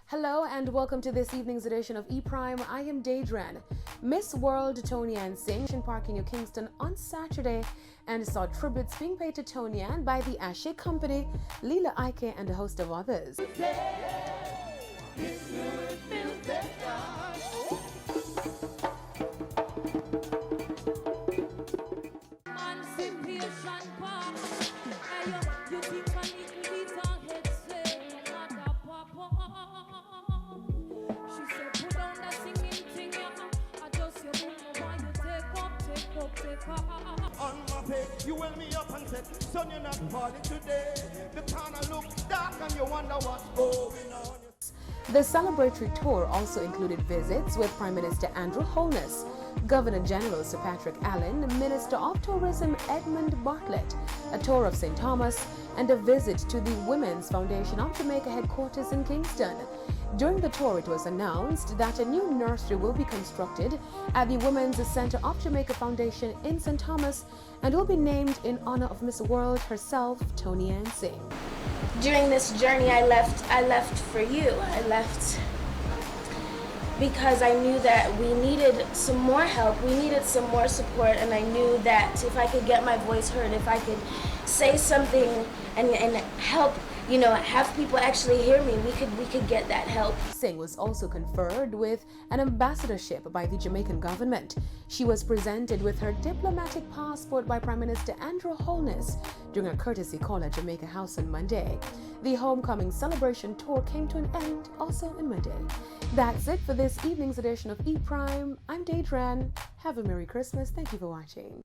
Hello and welcome to this evening's edition of E-Prime. I am Daedran. Miss World Tony Ann Singh in Park in New Kingston on Saturday and saw tributes being paid to Tony Ann by the Ashe Company, Leela Ike and a host of others. On my page, you wake me up and said, son, you're not party today. The corner looks dark and you wonder what's going on. The celebratory tour also included visits with Prime Minister Andrew Holness, Governor General Sir Patrick Allen, Minister of Tourism Edmund Bartlett, a tour of St. Thomas, and a visit to the Women's Foundation of Jamaica headquarters in Kingston. During the tour, it was announced that a new nursery will be constructed at the Women's Center of Jamaica Foundation in St. Thomas and will be named in honor of Miss World herself, Tony Ann Singh. During this journey, I left for you. I left because I knew that we needed some more help, we needed some more support, and I knew that if I could get my voice heard, if I could say something and help, have people actually hear me, we could get that help. Singh was also conferred with an ambassadorship by the Jamaican government. She was presented with her diplomatic passport by Prime Minister Andrew Holness during a courtesy call at Jamaica House on Monday. The homecoming celebration tour came to an end also on Monday. That's it for this evening's edition of E-Prime. I'm Daedran. Have a Merry Christmas. Thank you for watching.